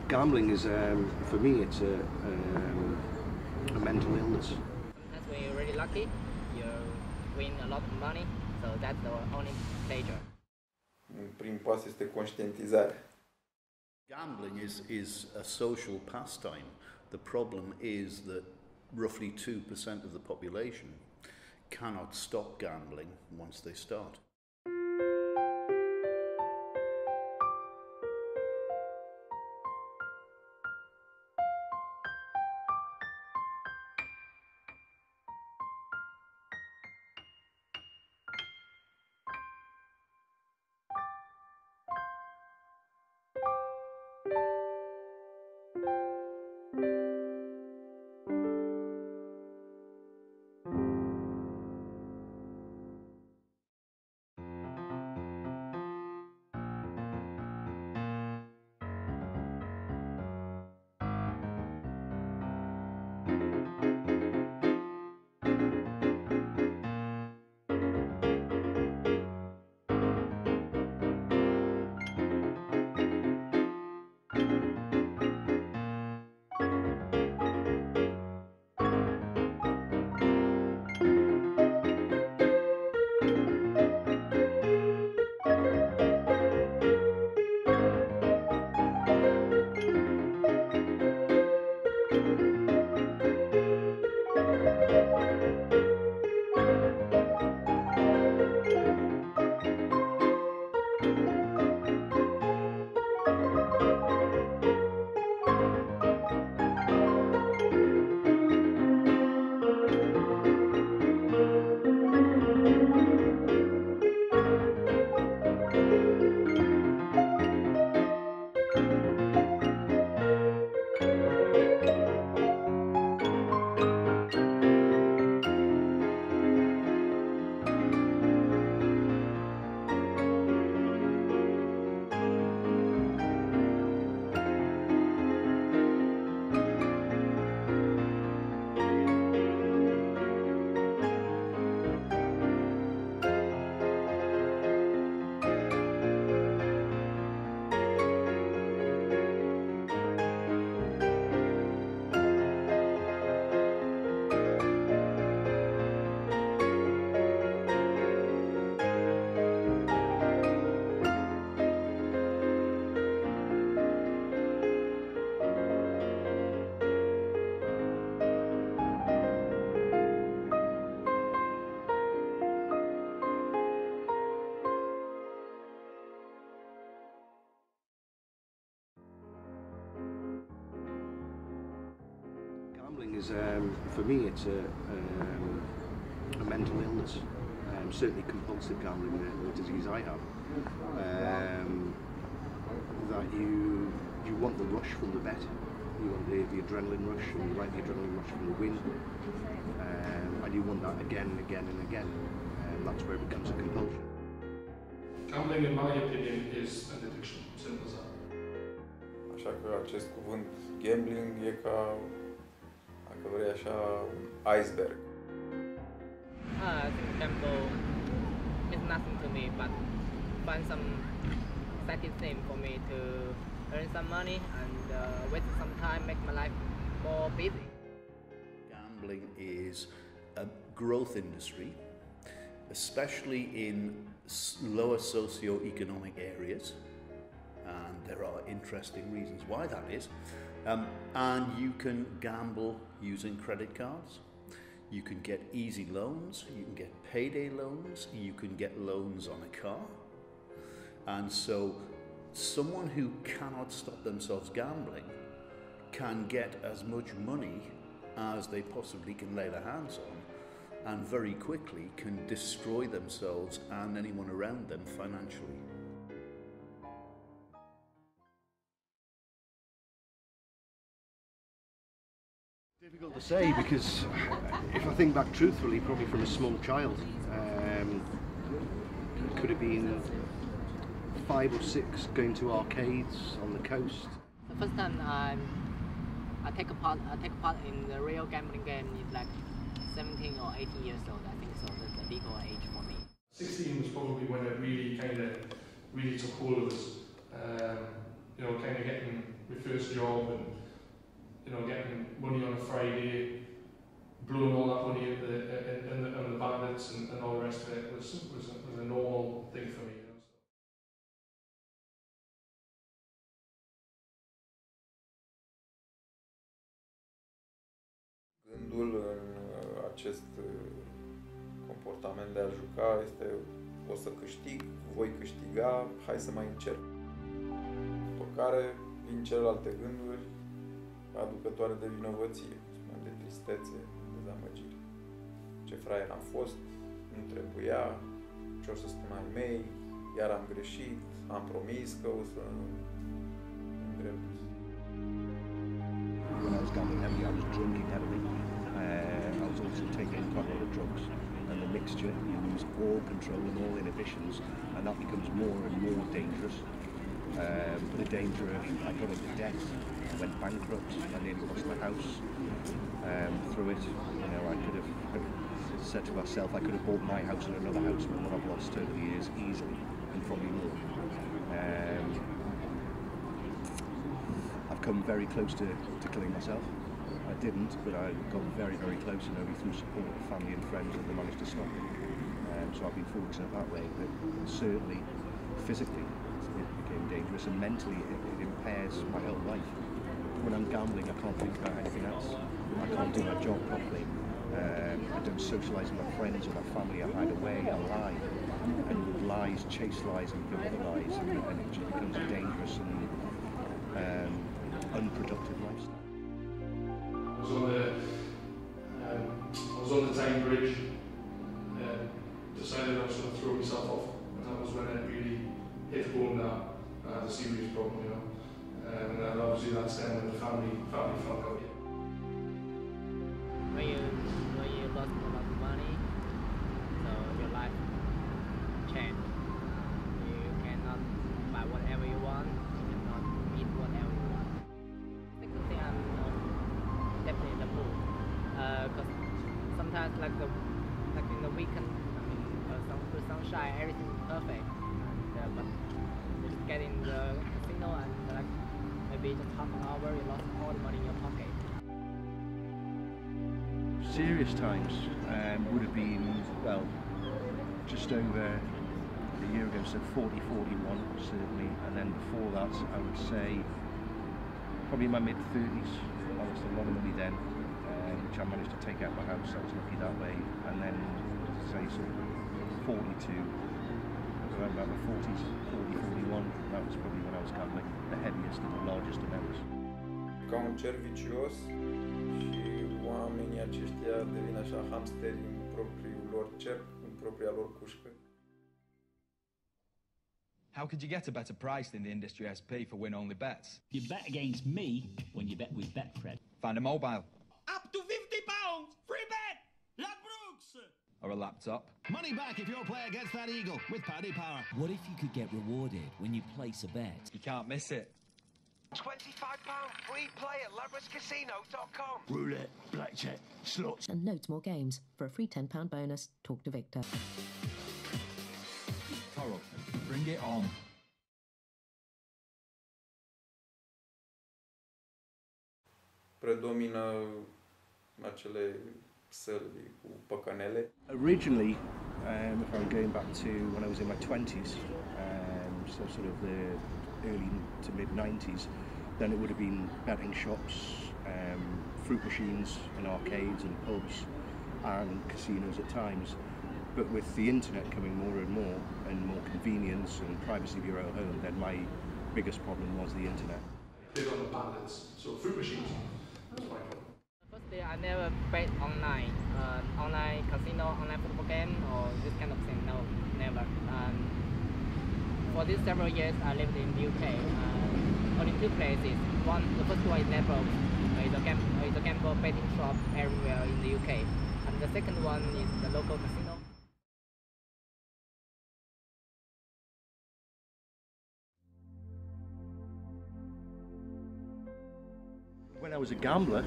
Gambling is, for me, it's a mental illness. Sometimes when you're really lucky, you win a lot of money, so that's the only pleasure. Prim pas este conștientizarea. Gambling is a social pastime. The problem is that roughly 2% of the population cannot stop gambling once they start. Gambling is, for me, it's a mental illness. Certainly compulsive gambling, the disease I have. That you want the rush from the bet. You want the adrenaline rush, and you like the adrenaline rush from the win. And you want that again and again and again. And that's where it becomes a compulsion. Gambling, in my opinion, is an addiction, simple as that. Așa că acest cuvânt gambling e ca, dacă vrei așa, iceberg. I think gamble is nothing to me, but find some exciting thing for me to earn some money and waste some time, make my life more busy. Gambling is a growth industry, especially in lower socio-economic areas, and there are interesting reasons why that is. And you can gamble using credit cards. You can get easy loans, you can get payday loans, you can get loans on a car. And so someone who cannot stop themselves gambling can get as much money as they possibly can lay their hands on, and very quickly can destroy themselves and anyone around them financially. Difficult to say, because if I think back truthfully, probably from a small child, could have been 5 or 6 going to arcades on the coast. The first time I take part in the real gambling game is like 17 or 18 years old, I think so. That's the legal age for me. 16 was probably when it really took hold of us. You know, kind of getting my first job and, you know, getting money on a Friday, blowing all that money in the bandits and all the rest of it was a normal thing for me. You know, so. Gândul în acest comportament de a juca este: o să câștig, voi câștiga, hai să mai încerc. După care vin celelalte gânduri aducătoare de vinovăție, de tristețe, de dezamăgire. Ce fraier am fost, nu trebuia, ce o să spun ai mei, iar am greșit, am promis că o să îndrept. When I was gambling heavily, I was drinking heavily. I was also taking quite a lot of drugs, and the mixture, you lose all control and all inhibitions, and that becomes more and more dangerous. The danger of, I got into debt, I went bankrupt, I nearly lost my house through it. You know, I could have said to myself, I could have bought my house and another house, but what I've lost over the years easily, and probably more. I've come very close to killing myself. I didn't, but I got very, very close, and only through support of family and friends that they managed to stop it. So I've been fortunate that way, but certainly physically it became dangerous, and mentally it impairs my whole life. When I'm gambling, I can't think about anything else. I can't do my job properly. I don't socialise with my friends or my family. I hide away, I lie, and lies chase lies and build other lies, and it just becomes a dangerous and unproductive lifestyle. I was on the Tyne Bridge, decided I was going to throw myself off, and that was when it really hit home that I had a serious problem, you know. And then obviously that's then when the family found out. Yeah. When you lost a lot of money, so your life changed. You cannot buy whatever you want. You cannot eat whatever you want. Second thing, I'm definitely in the mood, because sometimes like in the weekend, I mean, through sunshine, everything's perfect, and, but you just get in the casino and like maybe just half an hour, you lost all the money in your pocket. Serious times would have been, well, just over a year ago, so 40, 41 certainly, and then before that I would say probably in my mid-30s. I lost a lot of money then, which I managed to take out my house. I was lucky that way, and then say sort of 42, around about my 40s, 40, 41, that was probably when I was gambling the heaviest and the largest amounts. Ca un cer vicios și oamenii aceștia devin așa hamsteri în propriul lor cerc, în propria lor cușcă. How could you get a better price than the industry SP for win-only bets? You bet against me when you bet with Betfred. Find a mobile. Up to £50! Free bet! Ladbrokes! Or a laptop. Money back if your player gets that eagle with Paddy Power. What if you could get rewarded when you place a bet? You can't miss it. £25 free play at ladbrokescasino.com. Roulette, blackjack, slots. And loads more games. For a free £10 bonus, talk to Victor. Coral, bring it on. Predomină acele săli cu păcănele. Originally, if I'm going back to when I was in my 20s, so sort of the early to mid-90s, then it would have been betting shops, fruit machines and arcades and pubs and casinos at times. But with the internet coming more and more convenience and privacy of your own home, then my biggest problem was the internet. Big on the bandits, so fruit machines. That's my problem. Firstly, I never bet online, online casino, online football game, or this kind of thing. No, never. For these several years, I lived in the UK. Only two places. One, the first one is Ladbrokes. It's a gamble betting shop everywhere in the UK. And the second one is the local casino. When I was a gambler,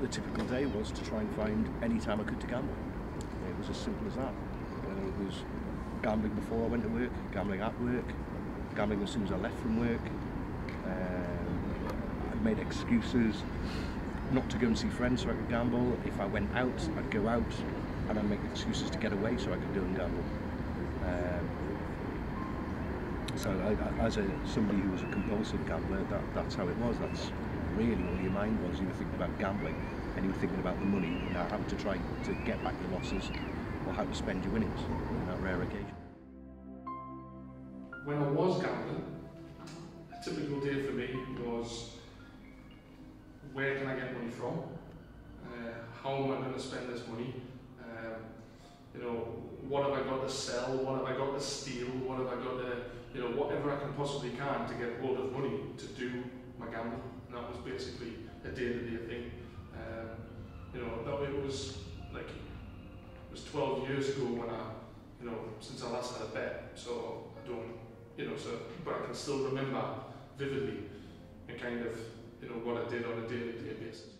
the typical day was to try and find any time I could to gamble. It was as simple as that. It was gambling before I went to work, gambling at work, gambling as soon as I left from work. I made excuses not to go and see friends so I could gamble. If I went out, I'd go out and I'd make excuses to get away so I could go and gamble. So as somebody who was a compulsive gambler, that's how it was. That's really where your mind was. You were thinking about gambling and you were thinking about the money and how to try to get back your losses or how to spend your winnings on that rare occasion. When I was gambling, a typical day for me was, where can I get money from? How am I going to spend this money? You know, what have I got to sell? What have I got to steal? What have I got to, you know, whatever I can possibly can to get hold of money to do my gambling. And that was basically a day-to-day thing. You know, it was 12 years ago when you know, since I last had a bet. So I don't, you know, but I can still remember vividly and kind of, you know, what I did on a day-to-day basis.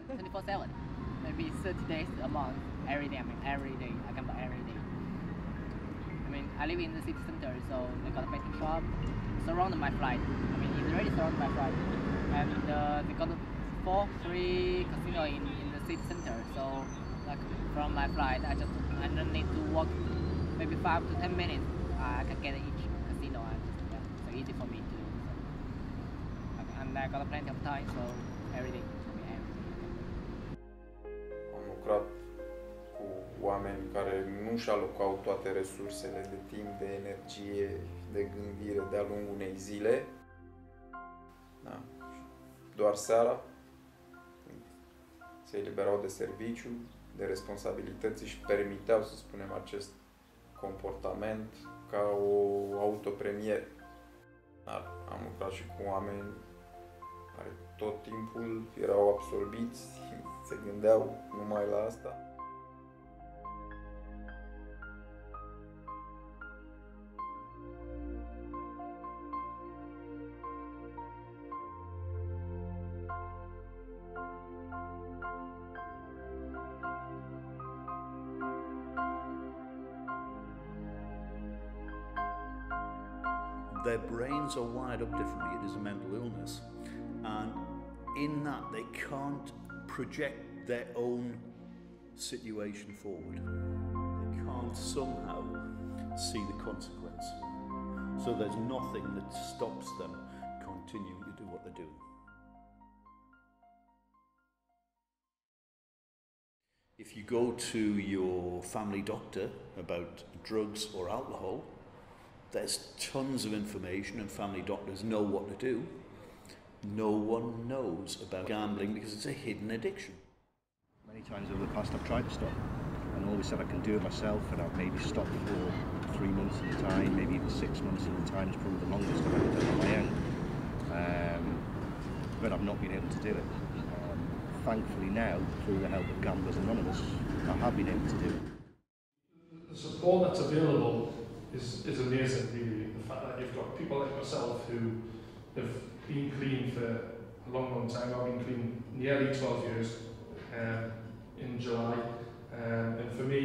.24/7, maybe 30 days a month, every day. I mean, every day. I gamble every day. I mean, I live in the city center, so they got a betting shop surrounded my flight. I mean, it's already surrounded my flight, and they got 3 casinos in the city center. So, like from my flight, I don't need to walk maybe 5 to 10 minutes. I can get each casino, and so easy for me to do. So, and I got plenty of time, so every day. Am lucrat cu oameni care nu-și alocau toate resursele de timp, de energie, de gândire de-a lungul unei zile. Da. Doar seara se eliberau de serviciu, de responsabilități, își permiteau, să spunem, acest comportament ca o autopremieră. Dar am lucrat și cu oameni care tot timpul erau absorbiți, se gândeau numai la asta. Their brains are wired up differently. It is a mental illness, and in that they can't project their own situation forward. They can't somehow see the consequence. So there's nothing that stops them continuing to do what they're doing. If you go to your family doctor about drugs or alcohol, there's tons of information and family doctors know what to do. No one knows about gambling because it's a hidden addiction. Many times over the past I've tried to stop and always said I can do it myself, and I've maybe stopped for 3 months at a time, maybe even 6 months at a time. It's probably the longest I've ever done on my own. But I've not been able to do it. Thankfully now, through the help of Gamblers Anonymous, I have been able to do it. The support that's available is amazing, really. The fact that you've got people like myself who have been clean for a long time. I've been clean nearly 12 years in July. And for me,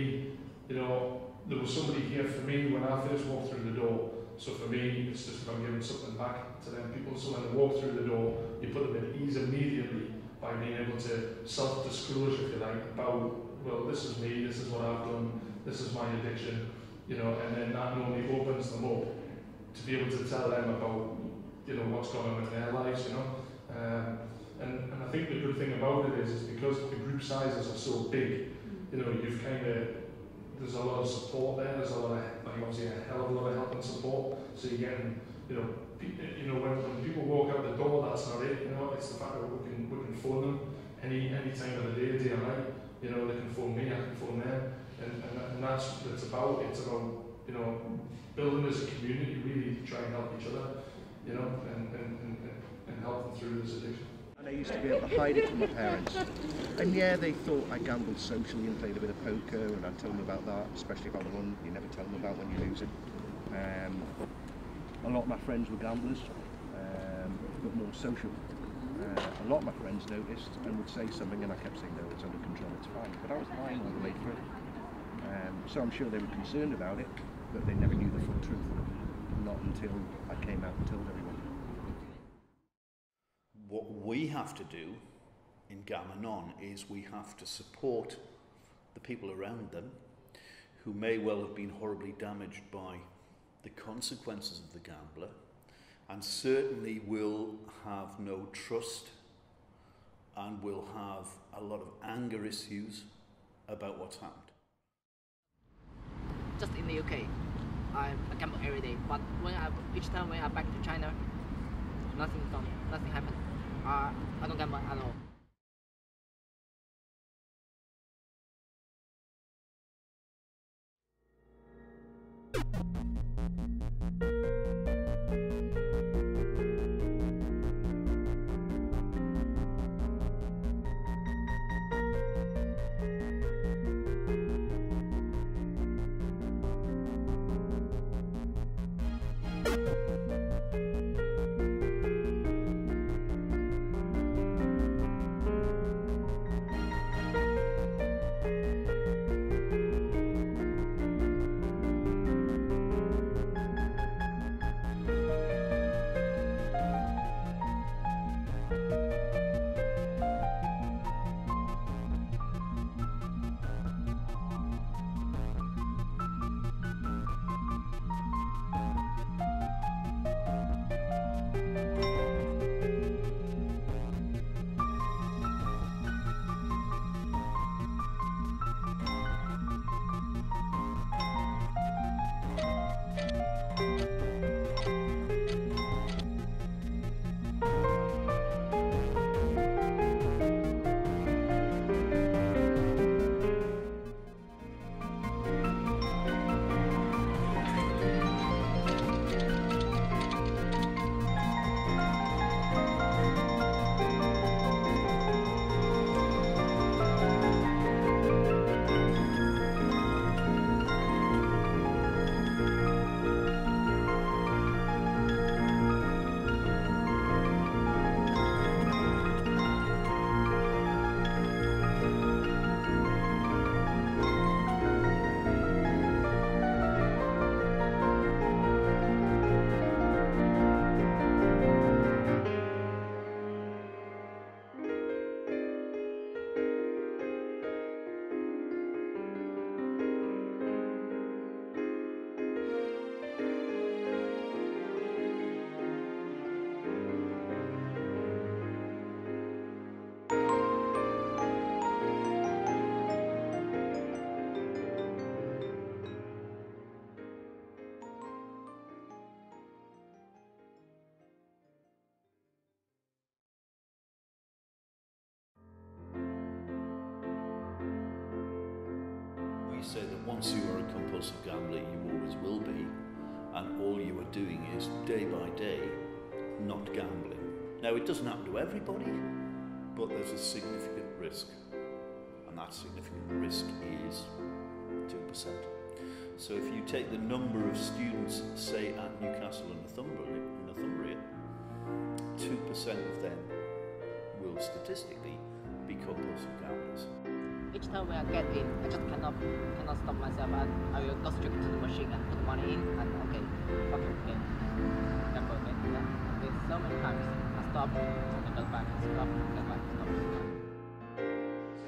you know, there was somebody here for me when I first walked through the door. So for me, it's just about giving something back to them people. So when they walk through the door, you put them at ease immediately by being able to self-disclose, if you like, about, well, this is me, this is what I've done, this is my addiction, you know, and then that normally opens them up to be able to tell them about, you know, what's going on in their lives, you know. And I think the good thing about it is because the group sizes are so big, you know, you've kind of, there's a lot of support there, there's a lot of, like obviously a hell of a lot of help and support, so you're getting, you know, when people walk out the door, that's not it, you know, it's the fact that we can phone them any time of the day or night, you know, they can phone me, I can phone them, and that's what it's about. It's about, you know, building as a community, really to try and help each other, you know, and help them through this addiction. And I used to be able to hide it from my parents. And yeah, they thought I gambled socially and played a bit of poker, and I'd tell them about that, especially if I won. You never tell them about when you're losing. a lot of my friends were gamblers, but more social. A lot of my friends noticed and would say something, and I kept saying, no, it's under control, it's fine. But I was fine all the way through. So I'm sure they were concerned about it, but they never knew the full truth. Not until I came out and told everyone. What we have to do in Gamanon is we have to support the people around them who may well have been horribly damaged by the consequences of the gambler, and certainly will have no trust and will have a lot of anger issues about what's happened. Just in the UK, I gamble every day, but each time when I'm back to China, nothing happened. I don't gamble at all. Say that once you are a compulsive gambler, you always will be, and all you are doing is day by day not gambling. Now, it doesn't happen to everybody, but there's a significant risk, and that significant risk is 2%. So if you take the number of students, say at Newcastle and Northumbria, 2% of them will statistically be compulsive gamblers. Each time when I get in, I just cannot stop myself, and I will go straight to the machine and put money in, and okay, fuck it again, gamble again. Yeah. Okay, so many times I stop, and go back, stop, get back, stop.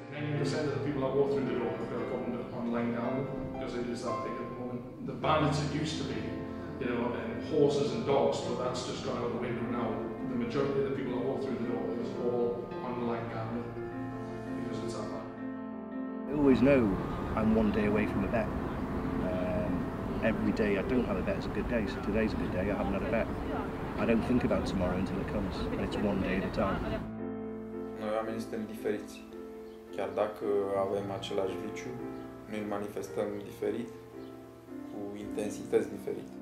90% of the people that walk through the door have got a problem with online gambling because it is that big at the moment. The bandits it used to be, you know, and horses and dogs, but that's just gone out the window now. The majority of the people that walk through the door is all online gambling because it's that bad. I always know I'm one day away from a bet. Every day I don't have a bet is a good day, so today's a good day, I haven't had a bet. I don't think about tomorrow until it comes, and it's one day at a time. Noi oamenii suntem diferiți. Chiar dacă avem același viciu, noi îl manifestăm diferit, cu intensități diferite.